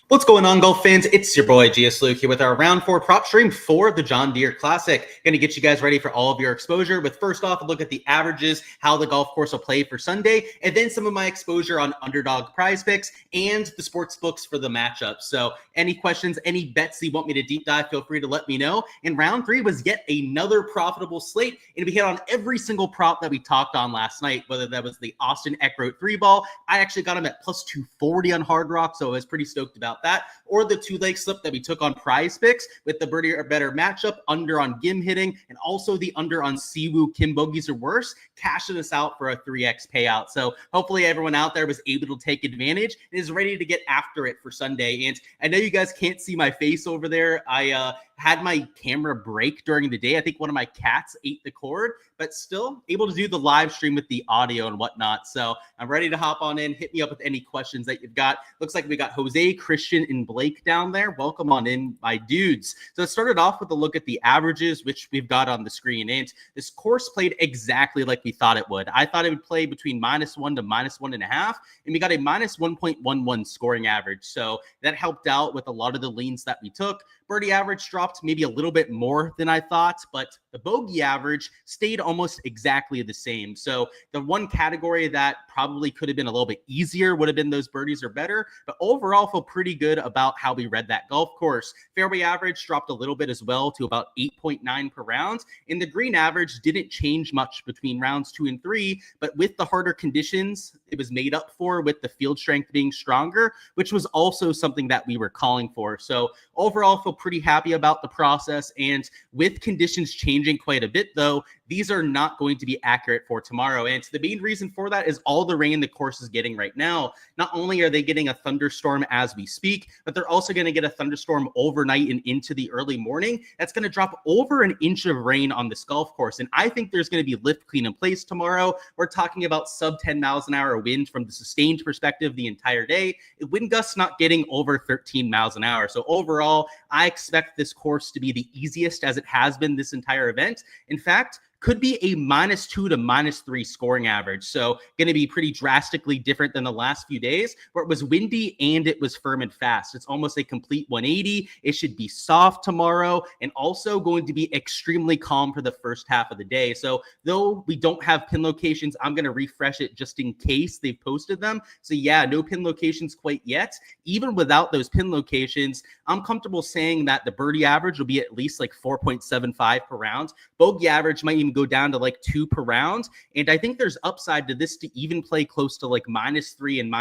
What's going on, golf fans? It's your boy Gsluke here with our round 4 prop stream for the John Deere Classic. Going to get you guys ready for all of your exposure with first off a look at the averages, how the golf course will play for Sunday, and then some of my exposure on Underdog prize picks and the sports books for the matchup. So any questions, any bets you want me to deep dive, feel free to let me know. And round 3 was yet another profitable slate, and we hit on every single prop that we talked on last night, whether that was the Austin Eckroat 3-ball. I actually got him at plus 240 on Hard Rock, so I was pretty stoked about that, or the 2-leg slip that we took on prize picks with the birdie or better matchup, under on Gim hitting, and also the under on Siwoo Kim bogeys or worse, cashing us out for a 3x payout. So hopefully everyone out there was able to take advantage and is ready to get after it for Sunday. And I know you guys can't see my face over there. I had my camera break during the day. I think one of my cats ate the cord, but still able to do the live stream with the audio and whatnot. So I'm ready to hop on in. Hit me up with any questions that you've got. Looks like we got Jose, Christian, and Blake down there. Welcome on in, my dudes. So it started off with a look at the averages, which we've got on the screen. And this course played exactly like we thought it would. I thought it would play between -1 to -1.5, and we got a -1.11 scoring average. So that helped out with a lot of the leans that we took. Birdie average dropped maybe a little bit more than I thought, but the bogey average stayed almost exactly the same. So the one category that probably could have been a little bit easier would have been those birdies or better, but overall feel pretty good about how we read that golf course. Fairway average dropped a little bit as well to about 8.9 per round, and the green average didn't change much between rounds 2 and 3, but with the harder conditions, it was made up for with the field strength being stronger, which was also something that we were calling for. So overall, feel pretty happy about the process, and with conditions changing quite a bit though, these are not going to be accurate for tomorrow. And the main reason for that is all the rain the course is getting right now. Not only are they getting a thunderstorm as we speak, but they're also going to get a thunderstorm overnight and into the early morning. That's going to drop over an inch of rain on this golf course. And I think there's going to be lift clean in place tomorrow. We're talking about sub 10 miles an hour wind from the sustained perspective the entire day. Wind gusts not getting over 13 miles an hour. So overall, I expect this course to be the easiest as it has been this entire event. In fact, could be a -2 to -3 scoring average. So going to be pretty drastically different than the last few days where it was windy and it was firm and fast. It's almost a complete 180. It should be soft tomorrow and also going to be extremely calm for the first half of the day. So though we don't have pin locations, I'm going to refresh it just in case they've posted them. So yeah, no pin locations quite yet. Even without those pin locations, I'm comfortable saying that the birdie average will be at least like 4.75 per round. Bogey average might even go down to like 2 per round. And I think there's upside to this to even play close to like -3 and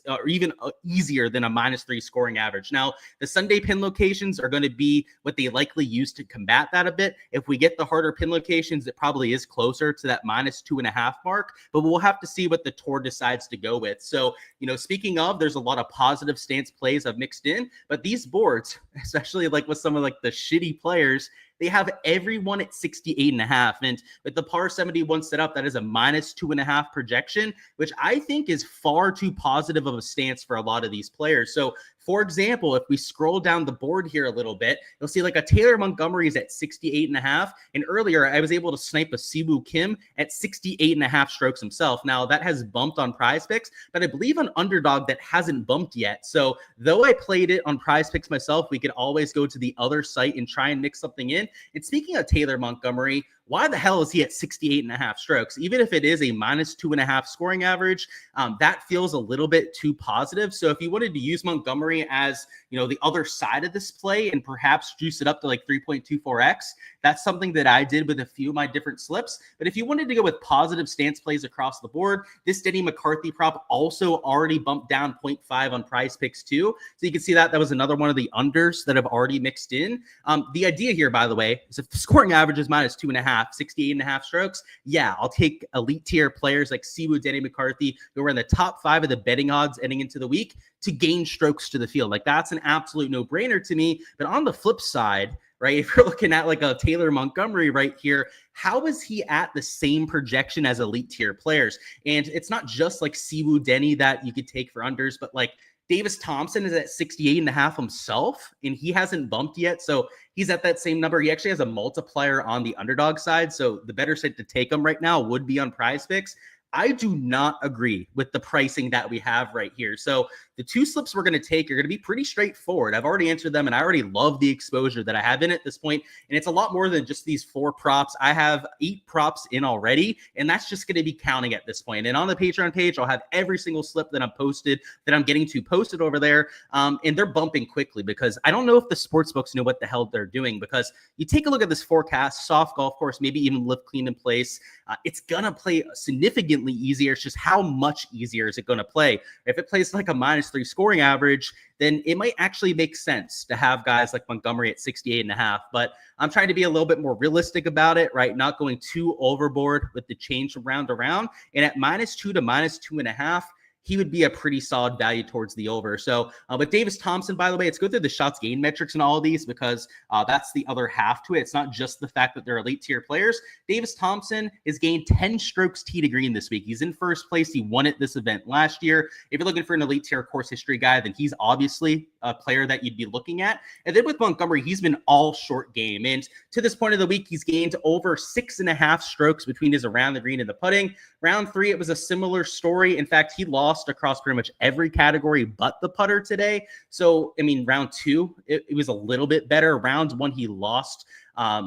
or even easier than a -3 scoring average. Now, the Sunday pin locations are going to be what they likely use to combat that a bit. If we get the harder pin locations, it probably is closer to that -2.5 mark, but we'll have to see what the tour decides to go with. So, speaking of, there's a lot of positive stance plays I've mixed in, but these boards, especially like with some of like the shitty players, they have everyone at 68.5. And with the par 71 setup, that is a -2.5 projection, which I think is far too positive of a stance for a lot of these players. So for example, if we scroll down the board here a little bit, you'll see like a Taylor Montgomery is at 68.5. And earlier I was able to snipe a Siwoo Kim at 68.5 strokes himself. Now that has bumped on prize picks, but I believe on Underdog that hasn't bumped yet. So though I played it on prize picks myself, we could always go to the other site and try and mix something in. And speaking of Taylor Montgomery, why the hell is he at 68.5 strokes? Even if it is a -2.5 scoring average, that feels a little bit too positive. So if you wanted to use Montgomery as, the other side of this play and perhaps juice it up to like 3.24x, that's something that I did with a few of my different slips. But if you wanted to go with positive stance plays across the board, this Denny McCarthy prop also already bumped down 0.5 on prize picks too. So you can see that was another one of the unders that I've already mixed in. The idea here, by the way, is if the scoring average is -2.5, 68.5 strokes, yeah, I'll take elite tier players like Siwoo, Denny McCarthy, who are in the top 5 of the betting odds heading into the week to gain strokes to the field. Like that's an absolute no-brainer to me. But on the flip side, right, if you're looking at like a Taylor Montgomery right here, how is he at the same projection as elite tier players? And it's not just like Siwoo, Denny that you could take for unders, but like Davis Thompson is at 68.5 himself, and he hasn't bumped yet. So he's at that same number. He actually has a multiplier on the Underdog side. So the better side to take him right now would be on prize picks. I do not agree with the pricing that we have right here. So the two slips we're going to take are going to be pretty straightforward. I've already answered them, and I already love the exposure that I have in at this point. And it's a lot more than just these 4 props. I have 8 props in already, and that's just going to be counting at this point. And on the Patreon page, I'll have every single slip that I'm getting to posted over there. And they're bumping quickly because I don't know if the sports books know what the hell they're doing, because you take a look at this forecast, soft golf course, maybe even lift clean in place. It's going to play significantly easier. It's just how much easier is it going to play? If it plays like a -3 scoring average, then it might actually make sense to have guys like Montgomery at 68.5. But I'm trying to be a little bit more realistic about it, right? Not going too overboard with the change from round to round. And at -2 to -2.5, he would be a pretty solid value towards the over. So, but Davis Thompson, by the way, let's go through the shots gained metrics and all of these, because that's the other half to it. It's not just the fact that they're elite tier players. Davis Thompson has gained 10 strokes tee to green this week. He's in first place. He won at this event last year. If you're looking for an elite tier course history guy, then he's obviously a player that you'd be looking at. And then with Montgomery, he's been all short game. And to this point of the week, he's gained over 6.5 strokes between his around the green and the putting. Round 3, it was a similar story. In fact, he lost across pretty much every category but the putter today. So, I mean, round 2, it was a little bit better. Round 1, he lost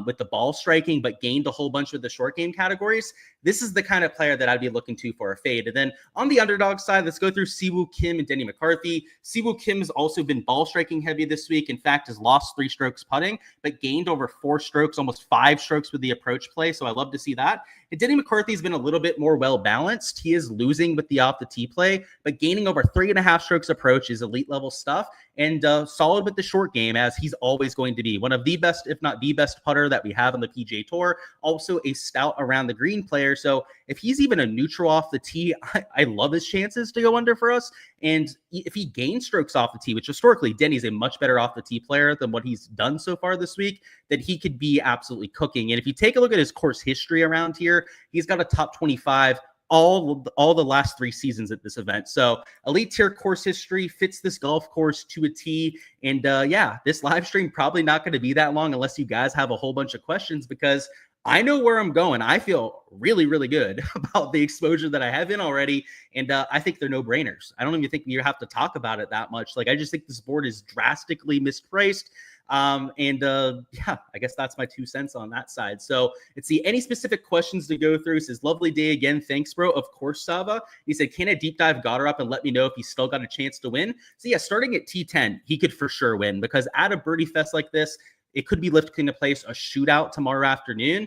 with the ball striking, but gained a whole bunch with the short game categories. This is the kind of player that I'd be looking to for a fade. And then on the underdog side, let's go through Siwoo Kim and Denny McCarthy. Siwoo Kim has also been ball striking heavy this week. In fact, has lost 3 strokes putting, but gained over 4 strokes, almost 5 strokes with the approach play. So I love to see that. And Denny McCarthy's been a little bit more well-balanced. He is losing with the off-the-tee play, but gaining over 3.5 strokes approach is elite level stuff, and solid with the short game, as he's always going to be. One of the best, if not the best putter that we have on the PGA Tour. Also a stout around the green player. So if he's even a neutral off the tee, I love his chances to go under for us. And if he gains strokes off the tee, which historically Denny's a much better off the tee player than what he's done so far this week, then he could be absolutely cooking. And if you take a look at his course history around here, he's got a top 25 all the last 3 seasons at this event. So elite tier course history, fits this golf course to a T. And yeah, this live stream probably not going to be that long unless you guys have a whole bunch of questions, because I know where I'm going. I feel really, really good about the exposure that I have in already. And I think they're no-brainers. I don't even think you have to talk about it that much. Like, I just think this board is drastically mispriced. Yeah, I guess that's my 2 cents on that side. So let's see, any specific questions to go through. It says, lovely day again. Thanks, bro. Of course, Sava. He said, can I deep dive Goddard up and let me know if he's still got a chance to win? So yeah, starting at T10, he could for sure win, because at a birdie fest like this, it could be lift clean to place, a shootout tomorrow afternoon.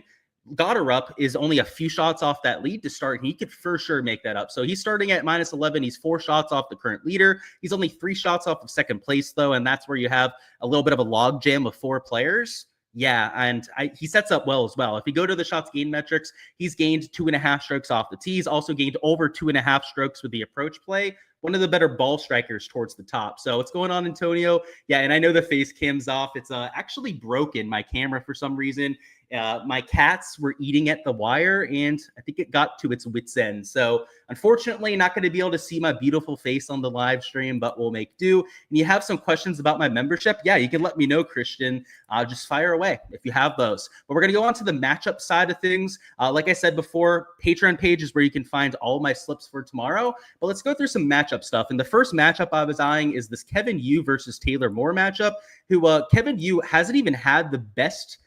Goddard is only a few shots off that lead to start, and he could for sure make that up. So he's starting at -11. He's 4 shots off the current leader. He's only 3 shots off of second place, though, and that's where you have a little bit of a log jam of 4 players. Yeah, and he sets up well as well. If you go to the shots gained metrics, he's gained 2.5 strokes off the tee. He's also gained over 2.5 strokes with the approach play. One of the better ball strikers towards the top. So what's going on, Antonio? Yeah, and I know the face cam's off. It's actually broken, my camera, for some reason. My cats were eating at the wire, and I think it got to its wit's end. So unfortunately, not going to be able to see my beautiful face on the live stream, but we'll make do. And you have some questions about my membership? Yeah, you can let me know, Christian. Just fire away if you have those. But we're going to go on to the matchup side of things. Like I said before, Patreon page is where you can find all my slips for tomorrow. But let's go through some matchup stuff. And the first matchup I was eyeing is this Kevin Yu versus Taylor Moore matchup, who Kevin Yu hasn't even had the best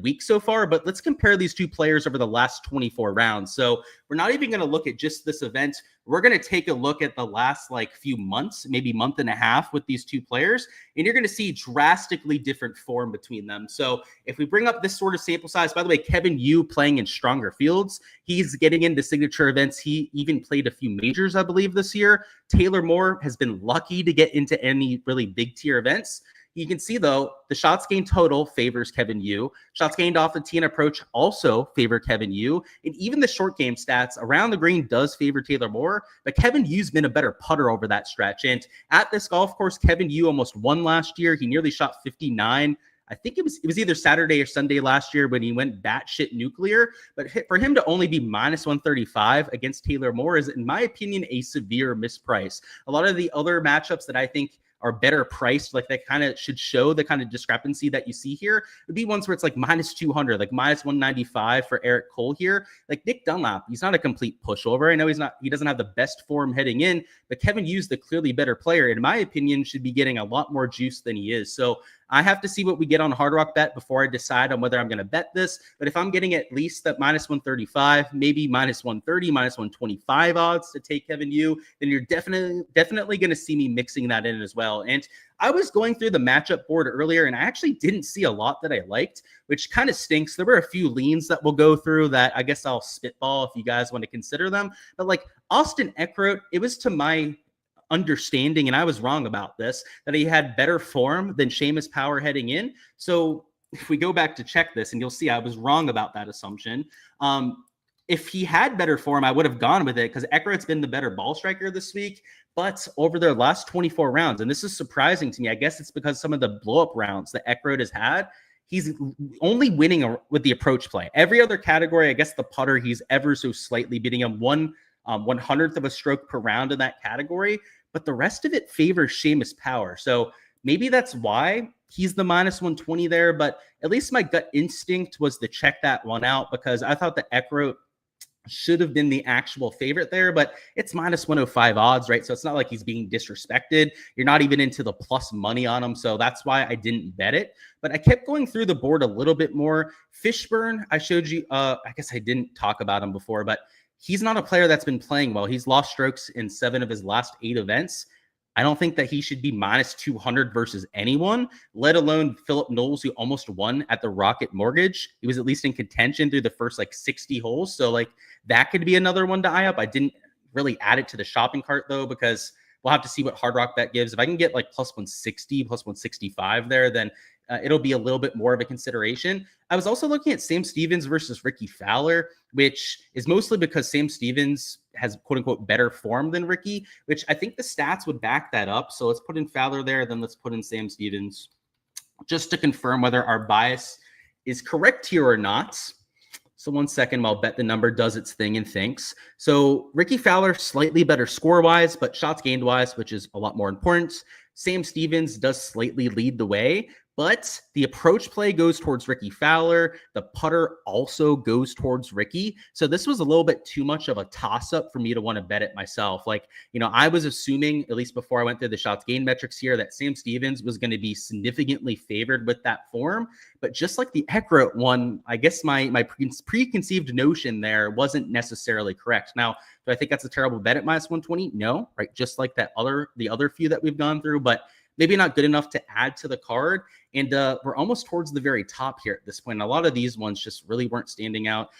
week so far, but let's compare these 2 players over the last 24 rounds. So we're not even going to look at just this event. We're going to take a look at the last few months, maybe month and a half with these 2 players, and you're going to see drastically different form between them. So if we bring up this sort of sample size, by the way, Kevin Yu playing in stronger fields, he's getting into signature events. He even played a few majors, I believe, this year. Taylor Moore has been lucky to get into any really big tier events. You can see, though, the shots gained total favors Kevin Yu. Shots gained off the tee and approach also favor Kevin Yu. And even the short game stats around the green does favor Taylor Moore, but Kevin Yu's been a better putter over that stretch. And at this golf course, Kevin Yu almost won last year. He nearly shot 59. I think it was either Saturday or Sunday last year when he went batshit nuclear. But for him to only be -135 against Taylor Moore is, in my opinion, a severe misprice. A lot of the other matchups that I think are better priced, like that kind of should show the kind of discrepancy that you see here, would be ones where it's like minus 200, like minus 195 for Eric Cole here. Like Nick Dunlap, he's not a complete pushover. I know he doesn't have the best form heading in, but Kevin Yu's the clearly better player, in my opinion, should be getting a lot more juice than he is. So I have to see what we get on Hard Rock Bet before I decide on whether I'm going to bet this. But if I'm getting at least that minus 135, maybe minus 130, minus 125 odds to take Kevin Yu, then you're definitely going to see me mixing that in as well. And I was going through the matchup board earlier, and I actually didn't see a lot that I liked, which kind of stinks. There were a few leans that we'll go through that I guess I'll spitball if you guys want to consider them. But like Austin Eckroat, it was to my understanding, and I was wrong about this, that he had better form than Seamus Power heading in. So if we go back to check this, and you'll see I was wrong about that assumption. If he had better form, I would have gone with it because Eckroat's been the better ball striker this week. But over their last 24 rounds, and this is surprising to me, I guess it's because some of the blow-up rounds that Eckroat has had, he's only winning with the approach play. Every other category, I guess the putter, he's ever so slightly beating him 1/100th of a stroke per round in that category. But the rest of it favors Seamus Power. So maybe that's why he's the minus 120 there. But at least my gut instinct was to check that one out because I thought that Eckroat should have been the actual favorite there, but it's minus 105 odds, right? So it's not like he's being disrespected. You're not even into the plus money on him. So that's why I didn't bet it. But I kept going through the board a little bit more. Fishburne, I showed you, I guess I didn't talk about him before, but he's not a player that's been playing well. He's lost strokes in 7 of his last 8 events. I don't think that he should be minus 200 versus anyone, let alone Philip Knowles, who almost won at the Rocket Mortgage. He was at least in contention through the first like 60 holes. So like that could be another one to eye up. I didn't really add it to the shopping cart though, because we'll have to see what Hard Rock Bet gives. If I can get like plus 160, plus 165 there, then it'll be a little bit more of a consideration. I was also looking at Sam Stevens versus Ricky Fowler, which is mostly because Sam Stevens has quote unquote better form than Ricky, which I think the stats would back that up. So let's put in Fowler there, then let's put in Sam Stevens just to confirm whether our bias is correct here or not. So 1 second while Bet the Number does its thing and thinks. So Ricky Fowler, slightly better score-wise, but shots gained-wise, which is a lot more important. Sam Stevens does slightly lead the way, but the approach play goes towards Ricky Fowler. The putter also goes towards Ricky. So this was a little bit too much of a toss-up for me to want to bet it myself. Like, you know, I was assuming, at least before I went through the shots gained metrics here, that Sam Stevens was going to be significantly favored with that form. But just like the Eckroat one, I guess my preconceived notion there wasn't necessarily correct. Now, do I think that's a terrible bet at minus 120? No, right? Just like the other few that we've gone through, but maybe not good enough to add to the card. And we're almost towards the very top here at this point. A lot of these ones just really weren't standing out.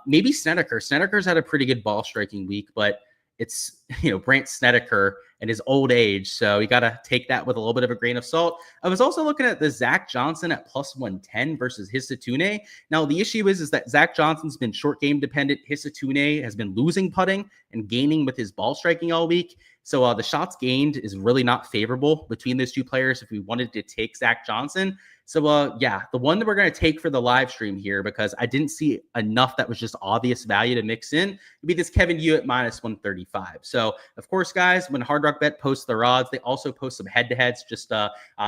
Maybe Snedeker. Snedeker's had a pretty good ball striking week, but it's, you know, Brandt Snedeker and his old age. So you got to take that with a little bit of a grain of salt. I was also looking at the Zach Johnson at plus 110 versus Hisatune. Now, the issue is that Zach Johnson's been short game dependent. Hisatune has been losing putting and gaining with his ball striking all week. So the shots gained is really not favorable between those two players if we wanted to take Zach Johnson. So, yeah, the one that we're going to take for the live stream here, because I didn't see enough that was just obvious value to mix in, would be this Kevin Yu at minus 135. So, of course, guys, when Hard Rock Bet posts their odds, they also post some head-to-heads, just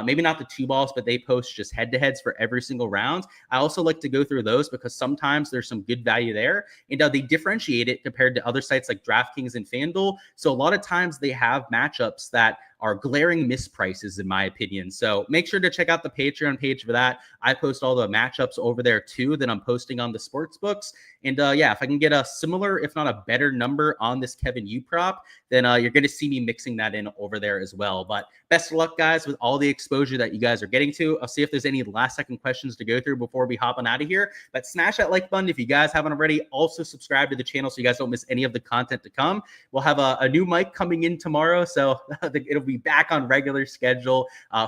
maybe not the 2 balls, but they post just head-to-heads for every single round. I also like to go through those because sometimes there's some good value there, and they differentiate it compared to other sites like DraftKings and FanDuel. So a lot of times they have matchups that are glaring misprices, in my opinion. So make sure to check out the Patreon page for that. I post all the matchups over there too that I'm posting on the sports books. And yeah, if I can get a similar, if not a better number on this Kevin Yu prop, then you're going to see me mixing that in over there as well. But best of luck, guys, with all the exposure that you guys are getting to. I'll see if there's any last second questions to go through before we hop on out of here. But smash that like button if you guys haven't already. Also subscribe to the channel so you guys don't miss any of the content to come. We'll have a new mic coming in tomorrow, so it'll be back on regular schedule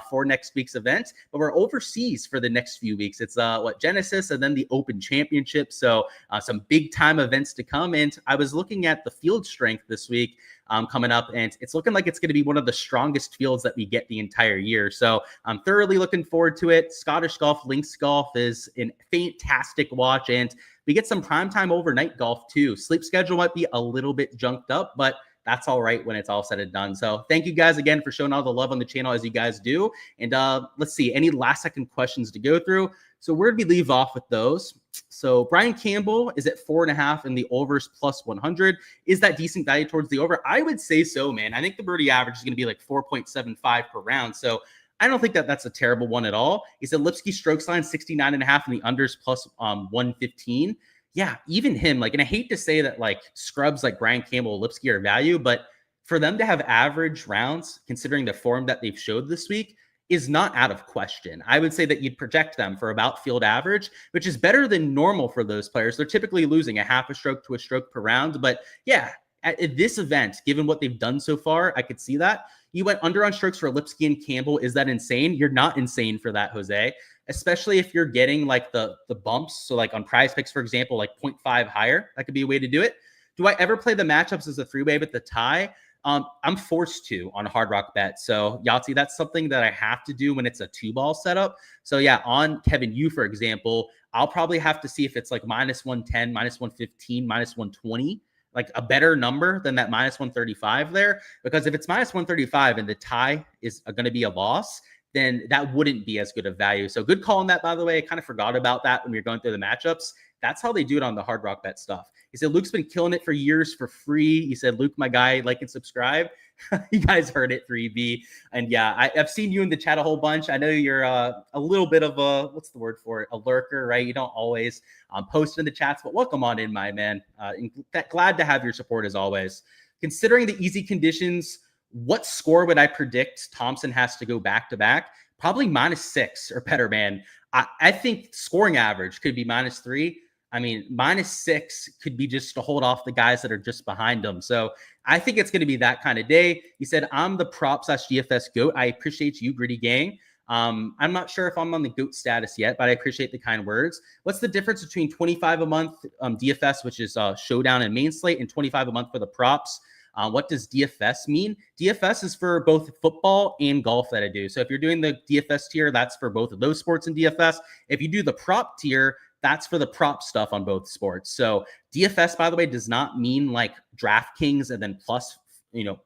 for next week's event. But we're overseas for the next few weeks. It's Genesis and then the Open Championship. So some big time events to come. And I was looking at the field strength this week coming up, and it's looking like it's going to be one of the strongest fields that we get the entire year. So I'm thoroughly looking forward to it. Scottish Golf, Links Golf is a fantastic watch, and we get some primetime overnight golf too. Sleep schedule might be a little bit junked up, but that's all right when it's all said and done. So thank you guys again for showing all the love on the channel as you guys do. And let's see, any last second questions to go through. So where did we leave off with those? So Brian Campbell is at 4.5 and the overs plus 100. Is that decent value towards the over? I would say so, man. I think the birdie average is going to be like 4.75 per round. So I don't think that that's a terrible one at all. He said Lipsky strokes line 69.5 and the unders plus 115. Yeah, even him, like, and I hate to say that like scrubs like Brian Campbell, Lipsky are value, but for them to have average rounds, considering the form that they've showed this week, is not out of question. I would say that you'd project them for about field average, which is better than normal for those players. They're typically losing a half a stroke to a stroke per round. But yeah, at this event, given what they've done so far, I could see that. You went under on strokes for Lipsky and Campbell. Is that insane? You're not insane for that, Jose, especially if you're getting like the bumps. So like on Prize Picks, for example, like 0.5 higher, that could be a way to do it. Do I ever play the matchups as a three-way with the tie? I'm forced to on Hard Rock Bet. So Yahtzee, that's something that I have to do when it's a 2-ball setup. So yeah, on Kevin Yu, for example, I'll probably have to see if it's like minus 110, minus 115, minus 120, like a better number than that minus 135 there. Because if it's minus 135 and the tie is going to be a loss, then that wouldn't be as good of value. So good call on that, by the way. I kind of forgot about that when we were going through the matchups. That's how they do it on the Hard Rock Bet stuff. He said, Luke's been killing it for years for free. He said, Luke, my guy, like and subscribe. You guys heard it, 3B. And yeah, I've seen you in the chat a whole bunch. I know you're a little bit of a, what's the word for it? A lurker, right? You don't always post in the chats, but welcome on in, my man. Glad to have your support as always. Considering the easy conditions, what score would I predict Thompson has to go back-to-back? Probably -6 or better, man. I think scoring average could be -3. I mean, -6 could be just to hold off the guys that are just behind them. So I think it's going to be that kind of day. He said, I'm the prop/DFS GOAT. I appreciate you, Gritty Gang. I'm not sure if I'm on the GOAT status yet, but I appreciate the kind words. What's the difference between 25 a month DFS, which is Showdown and Main Slate, and 25 a month for the props? What does DFS mean? DFS is for both football and golf that I do. So if you're doing the DFS tier, that's for both of those sports in DFS. If you do the prop tier, that's for the prop stuff on both sports. So DFS, by the way, does not mean like DraftKings and then plus,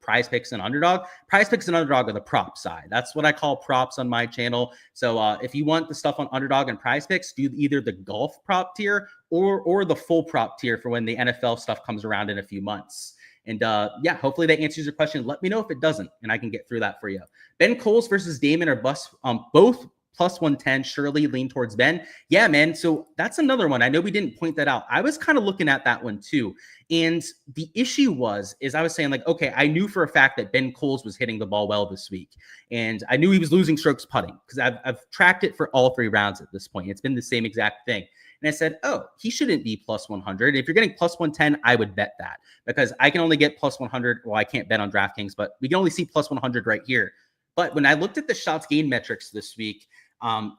Prize Picks and Underdog. Prize Picks and Underdog are the prop side. That's what I call props on my channel. So if you want the stuff on Underdog and Prize Picks, do either the golf prop tier or the full prop tier for when the NFL stuff comes around in a few months. And yeah, hopefully that answers your question. Let me know if it doesn't, and I can get through that for you. Ben Coles versus Damon are both plus 110. Surely lean towards Ben. Yeah, man. So that's another one. I know we didn't point that out. I was kind of looking at that one too. And the issue is I was saying like, okay, I knew for a fact that Ben Coles was hitting the ball well this week. And I knew he was losing strokes putting because I've tracked it for all 3 rounds at this point. It's been the same exact thing. And I said, oh, he shouldn't be plus 100. If you're getting plus 110, I would bet that because I can only get plus 100. Well, I can't bet on DraftKings, but we can only see plus 100 right here. But when I looked at the shots gained metrics this week,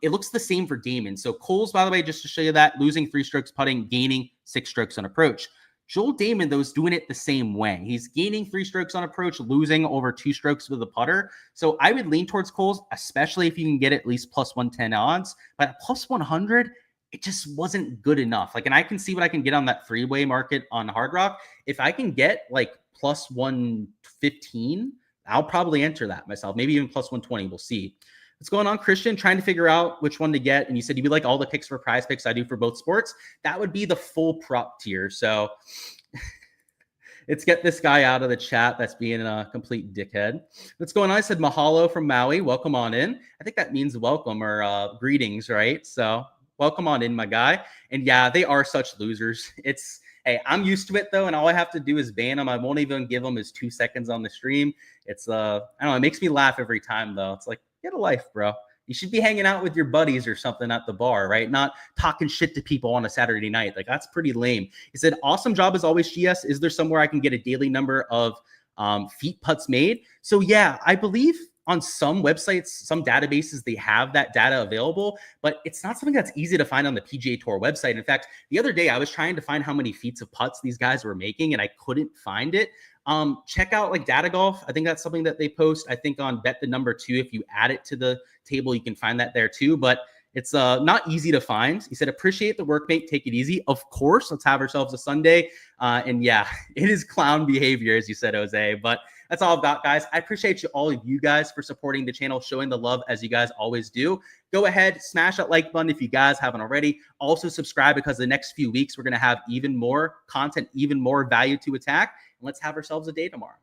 it looks the same for Damon. So Coles, by the way, just to show you that, losing 3 strokes putting, gaining 6 strokes on approach. Joel Damon, though, is doing it the same way. He's gaining 3 strokes on approach, losing over 2 strokes with the putter. So I would lean towards Coles, especially if you can get at least plus 110 odds. But at plus 100, it just wasn't good enough. Like, and I can see what I can get on that 3-way market on Hard Rock. If I can get like plus 115, I'll probably enter that myself. Maybe even plus 120. We'll see. What's going on, Christian? Trying to figure out which one to get. And you said you would like all the picks for Prize Picks. I do for both sports. That would be the full prop tier. So let's get this guy out of the chat that's being a complete dickhead. What's going on? I said mahalo from Maui. Welcome on in. I think that means welcome or greetings, right? So welcome on in, my guy. And yeah, they are such losers. Hey, I'm used to it though, and all I have to do is ban them. I won't even give them his 2 seconds on the stream. It's I don't know, it makes me laugh every time though. It's like, get a life, bro. You should be hanging out with your buddies or something at the bar, right? Not talking shit to people on a Saturday night. Like, that's pretty lame. He said, awesome job as always, GS. Is there somewhere I can get a daily number of feet putts made? So yeah, I believe on some websites, some databases, they have that data available, but it's not something that's easy to find on the PGA Tour website. In fact, the other day I was trying to find how many feet of putts these guys were making, and I couldn't find it. Check out like Data Golf. I think that's something that they post. I think on Bet the Number 2, if you add it to the table, you can find that there too. But It's not easy to find. He said, appreciate the workmate. Take it easy. Of course, let's have ourselves a Sunday. And yeah, it is clown behavior, as you said, Jose. But that's all I've got, guys. I appreciate all of you guys for supporting the channel, showing the love as you guys always do. Go ahead, smash that like button if you guys haven't already. Also subscribe, because the next few weeks we're going to have even more content, even more value to attack. And let's have ourselves a day tomorrow.